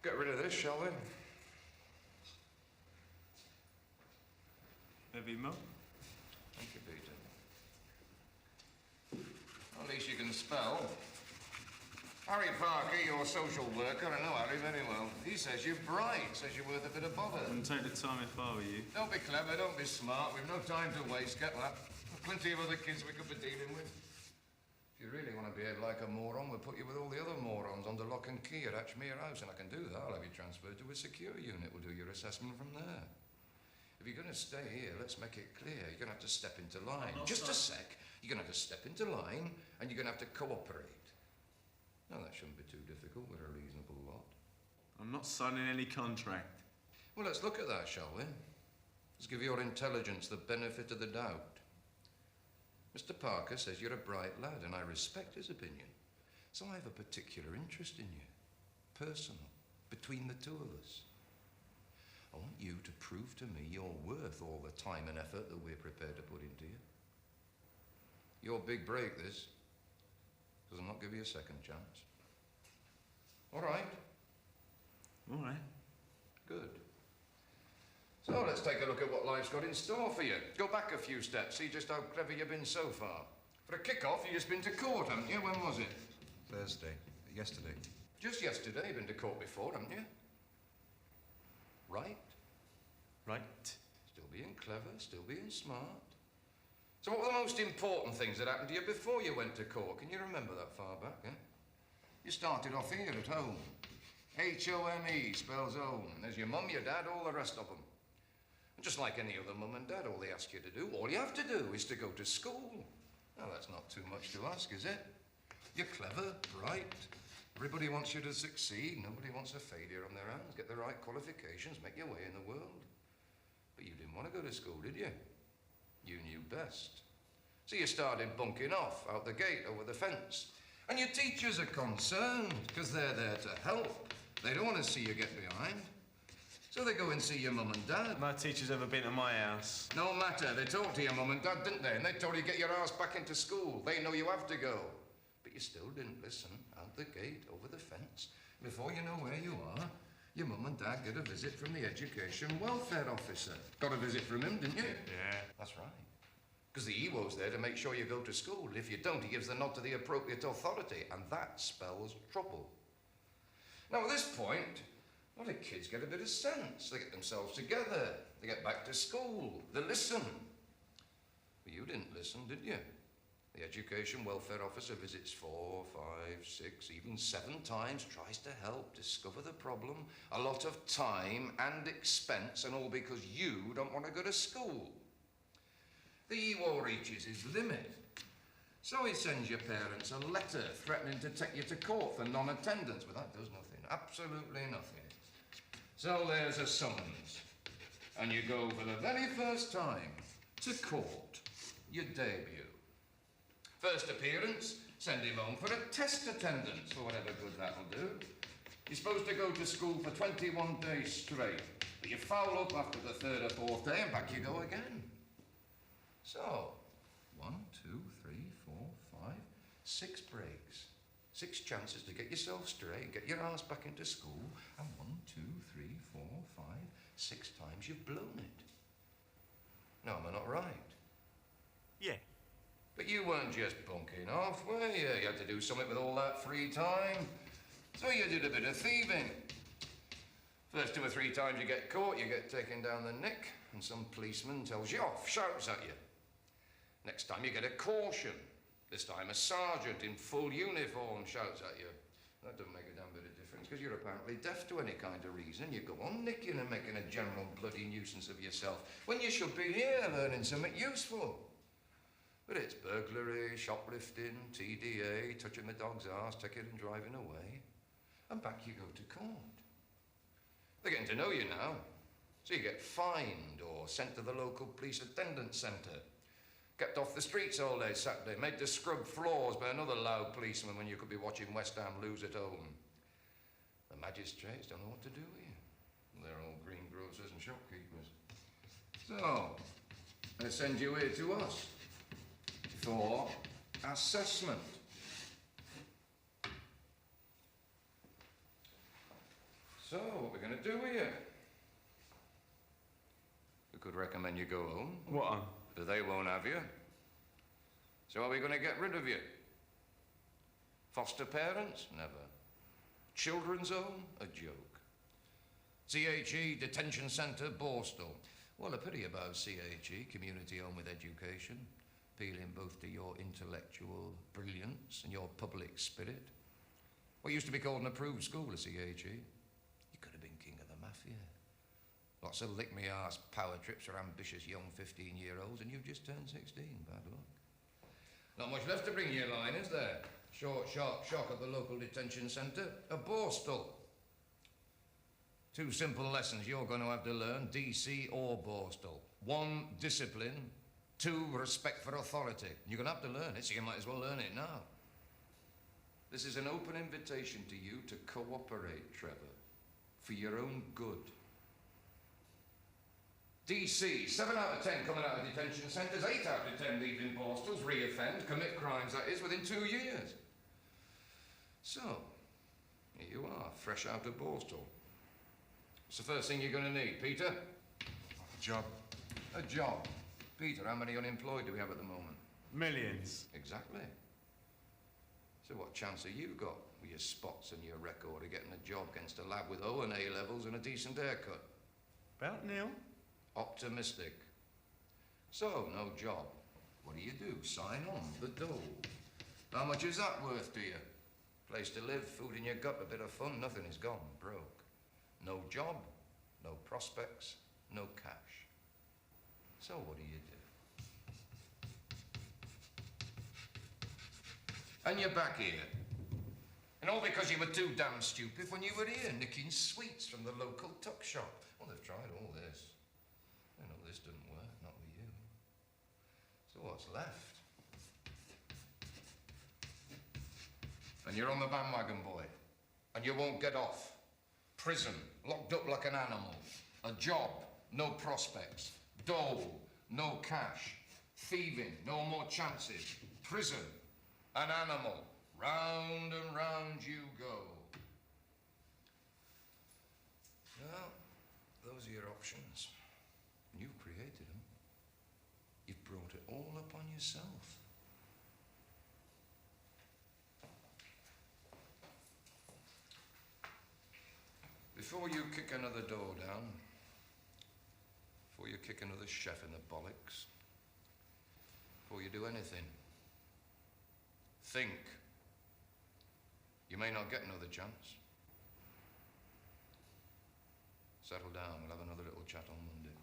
Get rid of this, shall we? Vivement. Thank you, Peter. At least you can spell. Harry Parker, your social worker, I know Harry very well. He says you're bright, says you're worth a bit of bother. Wouldn't take the time if I were you. Don't be clever, don't be smart. We've no time to waste, get that. There's plenty of other kids we could be dealing with. If you really want to behave like a moron, we'll put you with all the other morons under lock and key at Ashmere House, and I can do that. I'll have you transferred to a secure unit. We'll do your assessment from there. If you're going to stay here, let's make it clear. You're going to have to step into line. Just a sec. You're going to have to step into line, and you're going to have to cooperate. No, that shouldn't be too difficult. We're a reasonable lot. I'm not signing any contract. Well, let's look at that, shall we? Let's give your intelligence the benefit of the doubt. Mr. Parker says you're a bright lad, and I respect his opinion. So I have a particular interest in you. Personal. Between the two of us. I want you to prove to me you're worth all the time and effort that we're prepared to put into you. Your big break, this. Because I'll not give you a second chance. All right? All right. Good. So let's take a look at what life's got in store for you. Go back a few steps, see just how clever you've been so far. For a kick-off, you've just been to court, haven't you? When was it? Thursday. Yesterday. Just yesterday. You've been to court before, haven't you? Right? Right. Still being clever, still being smart. So what were the most important things that happened to you before you went to court? Can you remember that far back, eh? You started off here at home. H-O-M-E spells home. There's your mum, your dad, all the rest of them. And just like any other mum and dad, all they ask you to do, all you have to do is to go to school. Now, that's not too much to ask, is it? You're clever, bright. Everybody wants you to succeed. Nobody wants a failure on their hands. Get the right qualifications, make your way in the world. But you didn't want to go to school, did you? You knew best. So you started bunking off out the gate over the fence. And your teachers are concerned because they're there to help. They don't want to see you get behind. So they go and see your mum and dad. My teacher's ever been to my house. No matter. They talked to your mum and dad, didn't they? And they told you to get your ass back into school. They know you have to go. But you still didn't listen. Out the gate, over the fence. Before you know where you are, your mum and dad get a visit from the education welfare officer. Got a visit from him, didn't you? Yeah. That's right. Because the EWO's there to make sure you go to school. If you don't, he gives the nod to the appropriate authority, and that spells trouble. Now, at this point, a lot of kids get a bit of sense. They get themselves together. They get back to school. They listen. But you didn't listen, did you? The education welfare officer visits 4, 5, 6, even 7 times, tries to help, discover the problem. A lot of time and expense, and all because you don't want to go to school. The EWO reaches his limit. So he sends your parents a letter threatening to take you to court for non-attendance. But that does nothing, absolutely nothing. So there's a summons. And you go for the very first time to court, your debut. First appearance, send him home for a test attendance, for whatever good that'll do. You're supposed to go to school for 21 days straight, but you foul up after the 3rd or 4th day and back you go again. So, 1, 2, 3, 4, 5, 6 breaks. 6 chances to get yourself straight, get your ass back into school, and 1, 2, 3, 4, 5, 6 times you've blown it. No, am I not right? Yeah. But you weren't just bunking off, were you? You had to do something with all that free time. So you did a bit of thieving. First 2 or 3 times you get caught, you get taken down the neck, and some policeman tells you off, shouts at you. Next time you get a caution. This time a sergeant in full uniform shouts at you. That doesn't make a damn bit of difference, because you're apparently deaf to any kind of reason. You go on nicking and making a general bloody nuisance of yourself, when you should be here learning something useful. But it's burglary, shoplifting, TDA, touching the dog's arse, taking and driving away. And back you go to court. They're getting to know you now. So you get fined or sent to the local police attendance centre. Kept off the streets all day Saturday, made to scrub floors by another loud policeman when you could be watching West Ham lose at home. The magistrates don't know what to do with you. They're all greengrocers and shopkeepers. So, they send you here to us for assessment. So, So, what we're going to do here? We could recommend you go home, What? but they won't have you. So are we going to get rid of you? Foster parents? Never. Children's home? A joke. CHE Detention Centre, Borstal. Well, a pity about CHE, Community Home with Education, appealing both to your intellectual brilliance and your public spirit. What used to be called an approved school at CHE. You could have been king of the mafia. Lots of lick-me-arse power trips for ambitious young 15-year-olds, and you've just turned 16. Bad luck. Not much left to bring you a line, is there? Short, sharp shock at the local detention centre. A Borstal. 2 simple lessons you're going to have to learn, DC or Borstal. 1, discipline. 2, respect for authority. You're going to have to learn it, so you might as well learn it now. This is an open invitation to you to cooperate, Trevor, for your own good. DC, 7 out of 10 coming out of detention centres, 8 out of 10 leaving Borstals, re-offend, commit crimes, that is, within 2 years. So, here you are, fresh out of Borstal. What's the first thing you're going to need, Peter? A job. A job. Peter, how many unemployed do we have at the moment? Millions. Exactly. So what chance have you got with your spots and your record of getting a job against a lad with O and A levels and a decent haircut? About nil. Optimistic. So, no job. What do? Sign on, the dole. How much is that worth to you? Place to live, food in your gut, a bit of fun, nothing is gone, broke. No job, no prospects, no cash. So what do? And you're back here. And all because you were too damn stupid when you were here, nicking sweets from the local tuck shop. Well, they've tried all this. They know this didn't work, not with you. So what's left? And you're on the bandwagon, boy. And you won't get off. Prison, locked up like an animal. A job, no prospects. Dole, no cash. Thieving, no more chances. Prison, an animal. Round and round you go. Well, those are your options. You've created them. You've brought it all upon yourself. Before you kick another door down, before you kick another chef in the bollocks, before you do anything, think. You may not get another chance. Settle down, we'll have another little chat on Monday.